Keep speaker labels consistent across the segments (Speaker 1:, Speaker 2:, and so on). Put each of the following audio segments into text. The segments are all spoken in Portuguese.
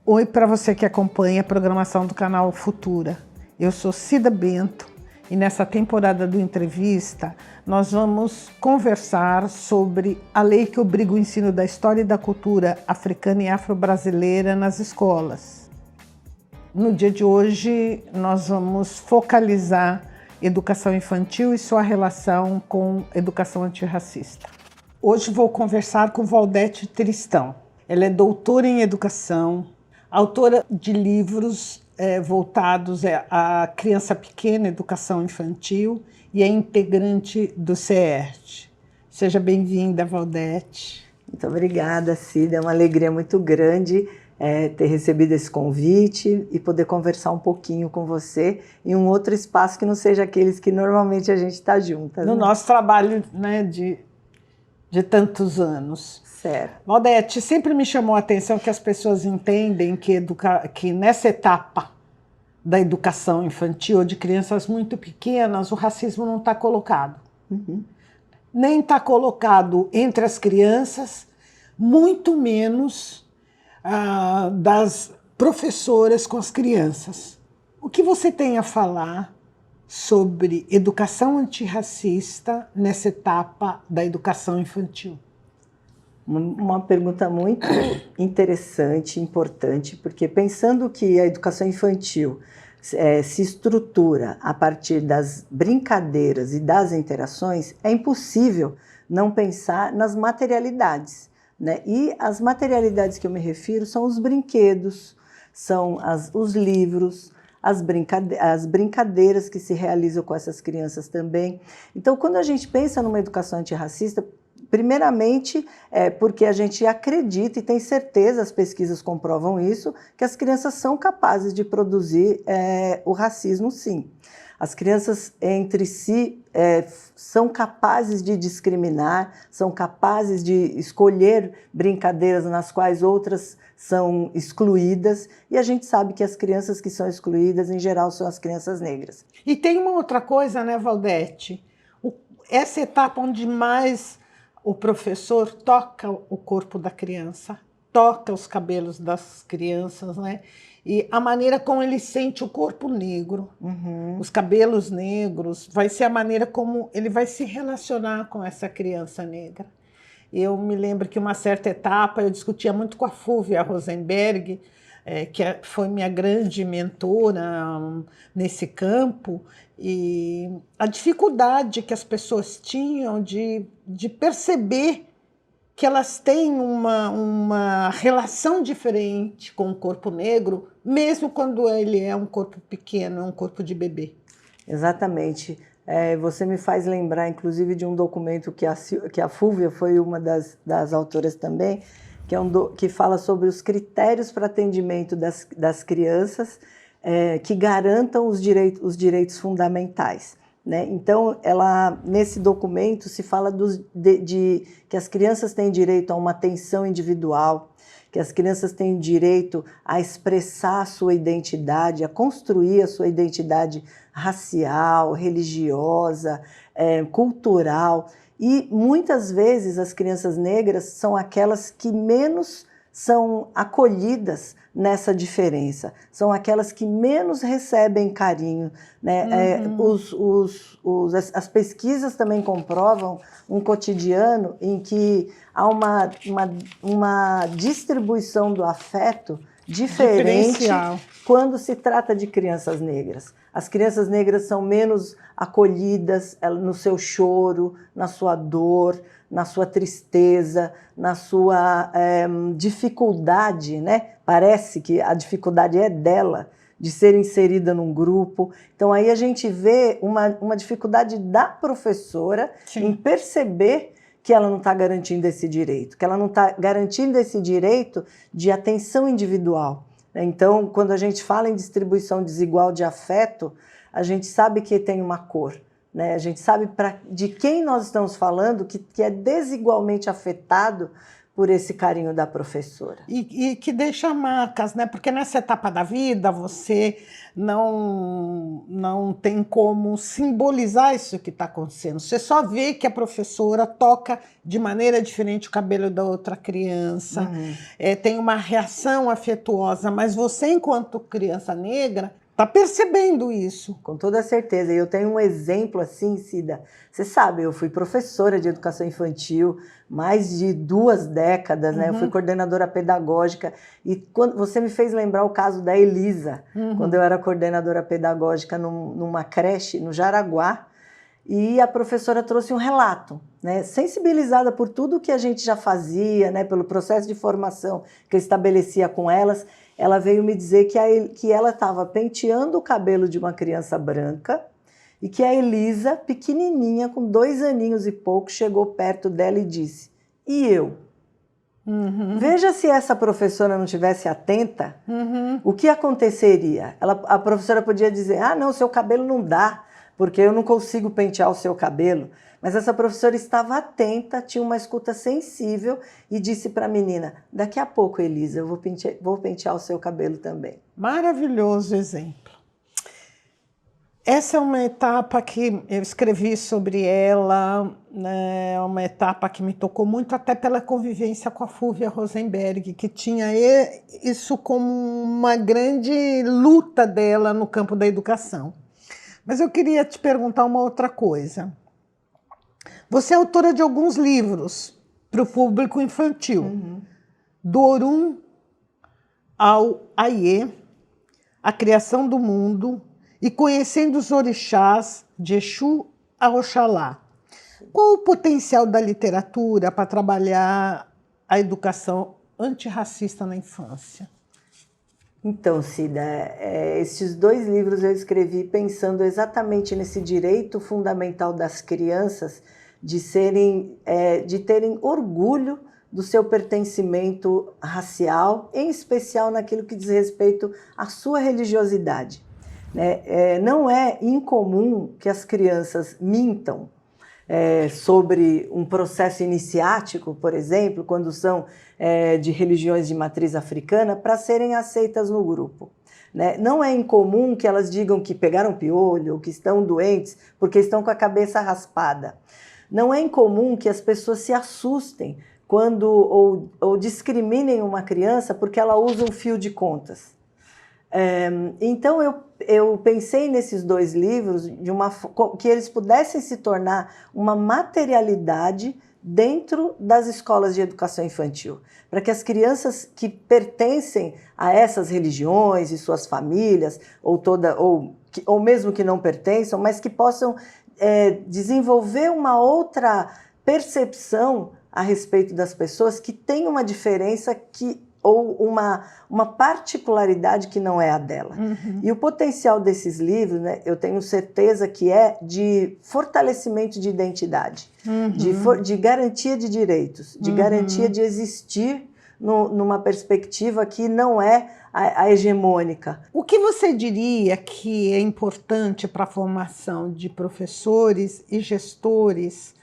Speaker 1: Oi para você que acompanha a programação do canal Futura. Eu sou Cida Bento e nessa temporada do Entrevista nós vamos conversar sobre a lei que obriga o ensino da história e da cultura africana e afro-brasileira nas escolas. No dia de hoje nós vamos focalizar educação infantil e sua relação com educação antirracista. Hoje vou conversar com Valdete Tristão. Ela é doutora em educação, autora de livros voltados à criança pequena, educação infantil, e é integrante do CEERT. Seja bem-vinda, Valdete.
Speaker 2: Muito obrigada, Cida. É uma alegria muito grande ter recebido esse convite e poder conversar um pouquinho com você em um outro espaço que não seja aqueles que normalmente a gente está juntas.
Speaker 1: No nosso trabalho, né, de tantos anos.
Speaker 2: Certo.
Speaker 1: Valdete, sempre me chamou a atenção que as pessoas entendem que nessa etapa da educação infantil ou de crianças muito pequenas, o racismo não está colocado.
Speaker 2: Uhum.
Speaker 1: Nem está colocado entre as crianças, muito menos das professoras com as crianças. O que você tem a falar sobre educação antirracista nessa etapa da educação infantil?
Speaker 2: Uma pergunta muito interessante, importante, porque pensando que a educação infantil se estrutura a partir das brincadeiras e das interações, é impossível não pensar nas materialidades, né? E as materialidades que eu me refiro são os brinquedos, são os livros, as brincadeiras que se realizam com essas crianças também. Então, quando a gente pensa numa educação antirracista, primeiramente, porque a gente acredita e tem certeza, as pesquisas comprovam isso, que as crianças são capazes de produzir o racismo, sim. As crianças entre si são capazes de discriminar, são capazes de escolher brincadeiras nas quais outras são excluídas, e a gente sabe que as crianças que são excluídas, em geral, são as crianças negras.
Speaker 1: E tem uma outra coisa, né, Valdete? Essa etapa onde mais o professor toca o corpo da criança, toca os cabelos das crianças, né? E a maneira como ele sente o corpo negro, os cabelos negros, vai ser a maneira como ele vai se relacionar com essa criança negra. Eu me lembro que uma certa etapa eu discutia muito com a Fúvia Rosenberg, que foi minha grande mentora nesse campo, e a dificuldade que as pessoas tinham de perceber que elas têm uma relação diferente com o corpo negro, mesmo quando ele é um corpo pequeno, é um corpo de bebê.
Speaker 2: Exatamente. Você me faz lembrar, inclusive, de um documento que a Fúvia foi uma das autoras também, que fala sobre os critérios para atendimento das crianças que garantam os direitos fundamentais, né? Então, nesse documento se fala que as crianças têm direito a uma atenção individual, que as crianças têm direito a expressar a sua identidade, a construir a sua identidade racial, religiosa, cultural. E muitas vezes as crianças negras são aquelas que menos são acolhidas nessa diferença, são aquelas que menos recebem carinho, né? As pesquisas também comprovam um cotidiano em que há uma distribuição do afeto diferente quando se trata de crianças negras. As crianças negras são menos acolhidas no seu choro, na sua dor, na sua tristeza, na sua dificuldade, né? Parece que a dificuldade é dela de ser inserida num grupo. Então aí a gente vê uma dificuldade da professora em perceber que ela não está garantindo esse direito, que ela não está garantindo esse direito de atenção individual. Então, quando a gente fala em distribuição desigual de afeto, a gente sabe que tem uma cor, né? A gente sabe de quem nós estamos falando que é desigualmente afetado por esse carinho da professora.
Speaker 1: E que deixa marcas, né? Porque nessa etapa da vida você não tem como simbolizar isso que está acontecendo. Você só vê que a professora toca de maneira diferente o cabelo da outra criança, tem uma reação afetuosa, mas você, enquanto criança negra, está percebendo isso.
Speaker 2: Com toda certeza. E eu tenho um exemplo assim, Cida. Você sabe, eu fui professora de educação infantil mais de 2 décadas, né? Eu fui coordenadora pedagógica. E quando você me fez lembrar o caso da Elisa, quando eu era coordenadora pedagógica numa creche no Jaraguá, e a professora trouxe um relato, né? Sensibilizada por tudo que a gente já fazia, né? Pelo processo de formação que eu estabelecia com elas. Ela veio me dizer que ela estava penteando o cabelo de uma criança branca e que a Elisa, pequenininha, com 2 aninhos e pouco, chegou perto dela e disse: e eu? Veja se essa professora não estivesse atenta, o que aconteceria? A professora podia dizer: ah, não, seu cabelo não dá, porque eu não consigo pentear o seu cabelo. Mas essa professora estava atenta, tinha uma escuta sensível e disse para a menina: daqui a pouco, Elisa, eu vou pentear o seu cabelo também.
Speaker 1: Maravilhoso exemplo. Essa é uma etapa que eu escrevi sobre ela, né, uma etapa que me tocou muito, até pela convivência com a Fúvia Rosenberg, que tinha isso como uma grande luta dela no campo da educação. Mas eu queria te perguntar uma outra coisa. Você é autora de alguns livros para o público infantil. Do Orum ao Aiê, A Criação do Mundo e Conhecendo os Orixás, de Exu a Oxalá. Qual o potencial da literatura para trabalhar a educação antirracista na infância?
Speaker 2: Então, Cida, esses 2 livros eu escrevi pensando exatamente nesse direito fundamental das crianças de terem orgulho do seu pertencimento racial, em especial naquilo que diz respeito à sua religiosidade. Não é incomum que as crianças mintam sobre um processo iniciático, por exemplo, quando são de religiões de matriz africana, para serem aceitas no grupo. Não é incomum que elas digam que pegaram piolho ou que estão doentes porque estão com a cabeça raspada. Não é incomum que as pessoas se assustem ou discriminem uma criança porque ela usa um fio de contas. Então eu pensei nesses 2 livros que eles pudessem se tornar uma materialidade dentro das escolas de educação infantil, para que as crianças que pertencem a essas religiões e suas famílias, ou mesmo que não pertençam, mas que possam desenvolver uma outra percepção a respeito das pessoas que tem uma diferença ou uma particularidade que não é a dela. E o potencial desses livros, né, eu tenho certeza que é de fortalecimento de identidade, de garantia de direitos, de garantia de existir numa perspectiva que não é a hegemônica.
Speaker 1: O que você diria que é importante para a formação de professores e gestores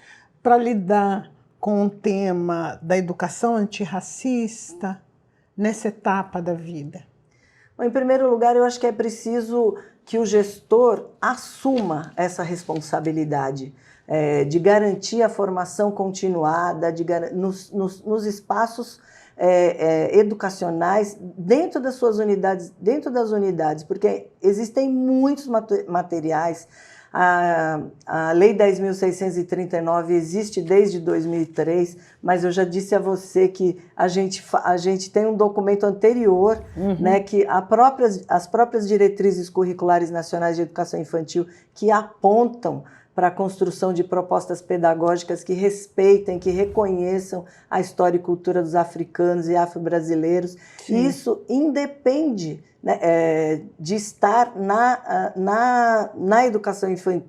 Speaker 1: para lidar com o tema da educação antirracista nessa etapa da vida?
Speaker 2: Bom, em primeiro lugar, eu acho que é preciso que o gestor assuma essa responsabilidade de garantir a formação continuada nos espaços educacionais dentro das suas unidades, porque existem muitos materiais. A Lei 10.639 existe desde 2003, mas eu já disse a você que a gente tem um documento anterior, né, que as próprias diretrizes curriculares nacionais de educação infantil que apontam para a construção de propostas pedagógicas que respeitem, que reconheçam a história e cultura dos africanos e afro-brasileiros. E isso independe, né, de estar na educação infantil,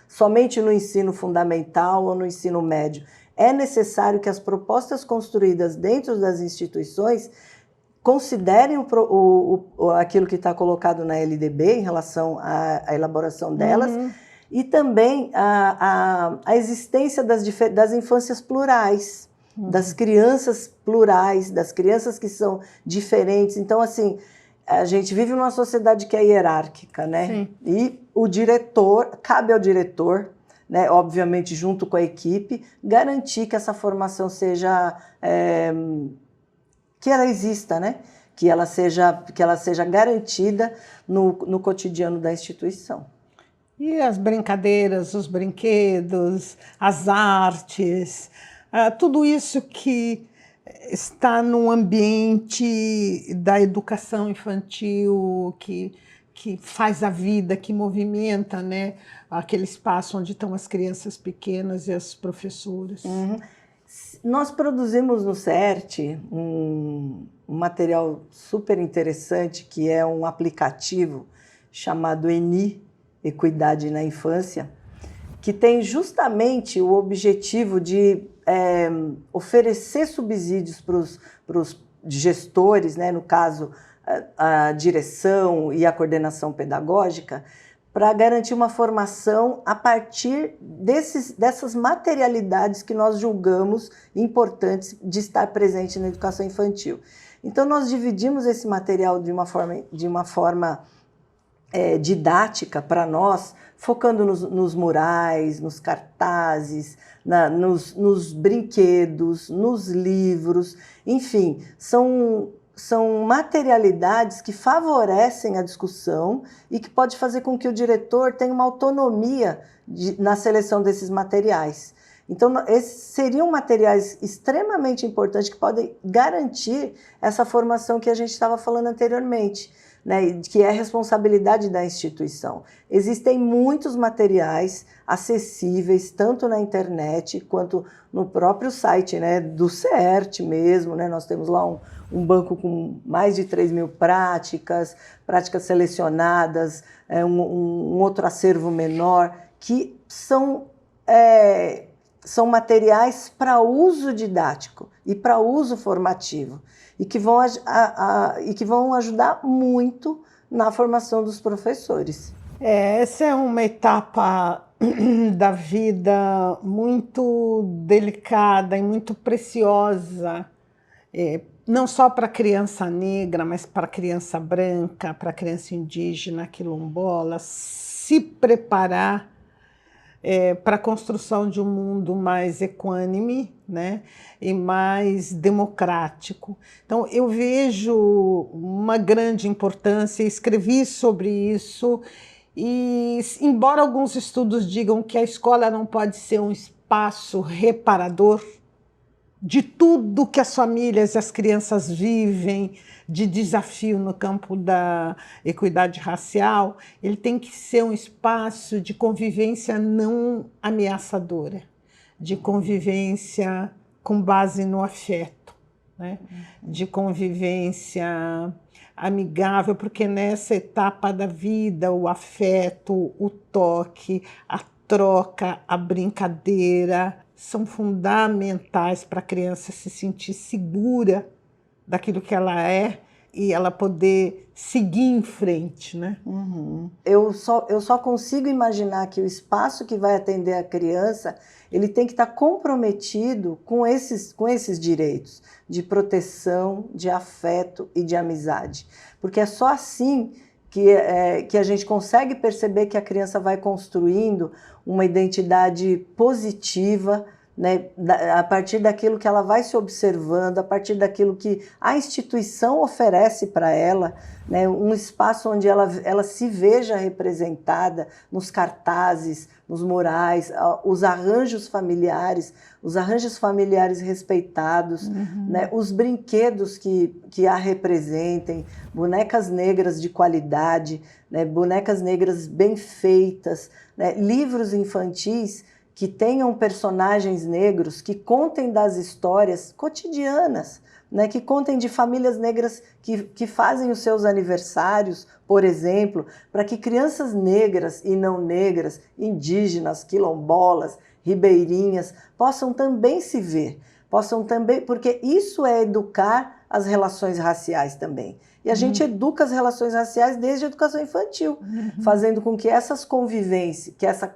Speaker 2: somente no ensino fundamental ou no ensino médio. É necessário que as propostas construídas dentro das instituições considerem aquilo que está colocado na LDB em relação à elaboração delas, e também a existência das infâncias plurais, das crianças plurais, das crianças que são diferentes. Então, assim, a gente vive numa sociedade que é hierárquica, né?
Speaker 1: Sim.
Speaker 2: E o diretor, cabe ao diretor, né, obviamente junto com a equipe, garantir que essa formação seja, que ela exista, né? Que ela seja garantida no cotidiano da instituição.
Speaker 1: E as brincadeiras, os brinquedos, as artes, tudo isso que está no ambiente da educação infantil, que faz a vida, que movimenta, né, aquele espaço onde estão as crianças pequenas e as professoras.
Speaker 2: Uhum. Nós produzimos no CERT um material super interessante, que é um aplicativo chamado ENI, Equidade na Infância, que tem justamente o objetivo de oferecer subsídios para os gestores, né, no caso, a direção e a coordenação pedagógica, para garantir uma formação a partir dessas materialidades que nós julgamos importantes de estar presente na educação infantil. Então, nós dividimos esse material de uma forma didática para nós, focando nos murais, nos cartazes, nos brinquedos, nos livros, enfim, são materialidades que favorecem a discussão e que pode fazer com que o diretor tenha uma autonomia na seleção desses materiais. Então, esses seriam materiais extremamente importantes que podem garantir essa formação que a gente estava falando anteriormente, né, que é a responsabilidade da instituição. Existem muitos materiais acessíveis, tanto na internet quanto no próprio site, né, do CERT mesmo, né, nós temos lá um banco com mais de 3.000 práticas selecionadas, um outro acervo menor, que são materiais para uso didático e para uso formativo, e que vão ajudar muito na formação dos professores.
Speaker 1: Essa é uma etapa da vida muito delicada e muito preciosa, não só para a criança negra, mas para a criança branca, para a criança indígena, quilombola, se preparar para a construção de um mundo mais equânime, né, e mais democrático. Então, eu vejo uma grande importância, escrevi sobre isso, e embora alguns estudos digam que a escola não pode ser um espaço reparador de tudo que as famílias e as crianças vivem de desafio no campo da equidade racial, ele tem que ser um espaço de convivência não ameaçadora, de convivência com base no afeto, né? De convivência amigável, porque nessa etapa da vida o afeto, o toque, a troca, a brincadeira são fundamentais para a criança se sentir segura daquilo que ela é e ela poder seguir em frente, né?
Speaker 2: Uhum. Eu só consigo imaginar que o espaço que vai atender a criança, ele tem que estar comprometido com esses direitos de proteção, de afeto e de amizade. Porque é só assim que a gente consegue perceber que a criança vai construindo uma identidade positiva, né, a partir daquilo que ela vai se observando, a partir daquilo que a instituição oferece para ela, né, um espaço onde ela se veja representada nos cartazes, nos murais, os arranjos familiares respeitados, né, os brinquedos que a representem, bonecas negras de qualidade, né, bonecas negras bem feitas, né, livros infantis que tenham personagens negros, que contem das histórias cotidianas, né, que contem de famílias negras que fazem os seus aniversários, por exemplo, para que crianças negras e não negras, indígenas, quilombolas, ribeirinhas, possam também se ver, porque isso é educar as relações raciais também. E a gente educa as relações raciais desde a educação infantil, fazendo com que essa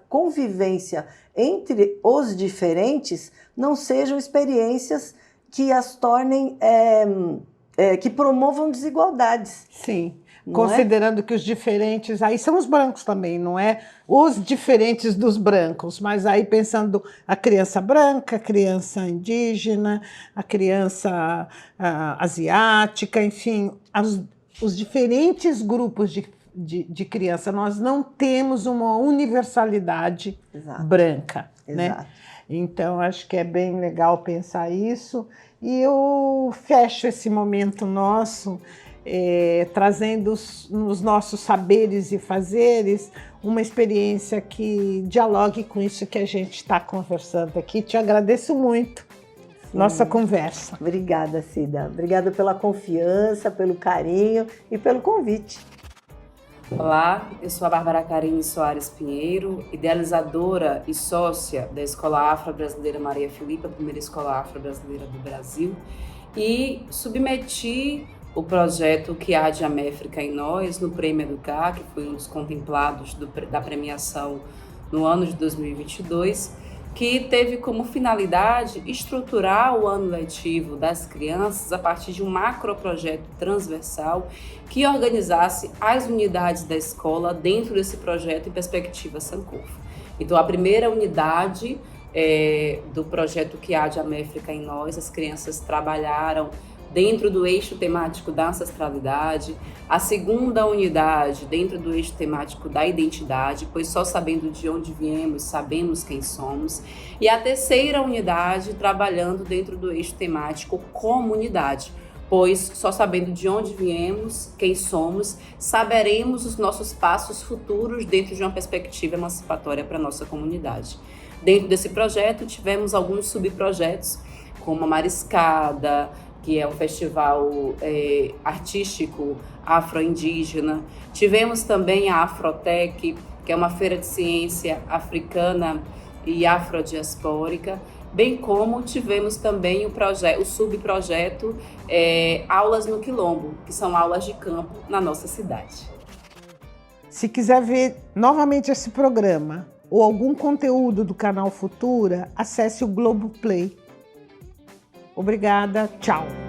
Speaker 2: convivência entre os diferentes não sejam experiências que as tornem, que promovam desigualdades.
Speaker 1: Sim. Considerando que os diferentes, aí são os brancos também, não é? Os diferentes dos brancos, mas aí pensando a criança branca, a criança indígena, a criança asiática, enfim, os diferentes grupos de criança. Nós não temos uma universalidade branca, né? Então, acho que é bem legal pensar isso. E eu fecho esse momento nosso trazendo nos nossos saberes e fazeres uma experiência que dialogue com isso que a gente está conversando aqui. Te agradeço muito nossa conversa.
Speaker 2: Obrigada, Cida. Obrigada pela confiança, pelo carinho e pelo convite.
Speaker 3: Olá, eu sou a Bárbara Karine Soares Pinheiro, idealizadora e sócia da Escola Afro-Brasileira Maria Filipa, a primeira escola afro-brasileira do Brasil, e submeti o projeto Que Há de Améfrica em Nós no Prêmio Educar, que foi um dos contemplados da premiação no ano de 2022, que teve como finalidade estruturar o ano letivo das crianças a partir de um macroprojeto transversal que organizasse as unidades da escola dentro desse projeto em perspectiva Sankofa. Então, a primeira unidade do projeto Que Há de Améfrica em Nós, as crianças trabalharam dentro do eixo temático da ancestralidade, a segunda unidade dentro do eixo temático da identidade, pois só sabendo de onde viemos, sabemos quem somos, e a terceira unidade trabalhando dentro do eixo temático comunidade, pois só sabendo de onde viemos, quem somos, saberemos os nossos passos futuros dentro de uma perspectiva emancipatória para a nossa comunidade. Dentro desse projeto tivemos alguns subprojetos, como a Mariscada, que é um festival artístico afro-indígena. Tivemos também a Afrotec, que é uma feira de ciência africana e afrodiaspórica, bem como tivemos também o subprojeto Aulas no Quilombo, que são aulas de campo na nossa cidade.
Speaker 1: Se quiser ver novamente esse programa ou algum conteúdo do canal Futura, acesse o Globoplay. Obrigada, tchau!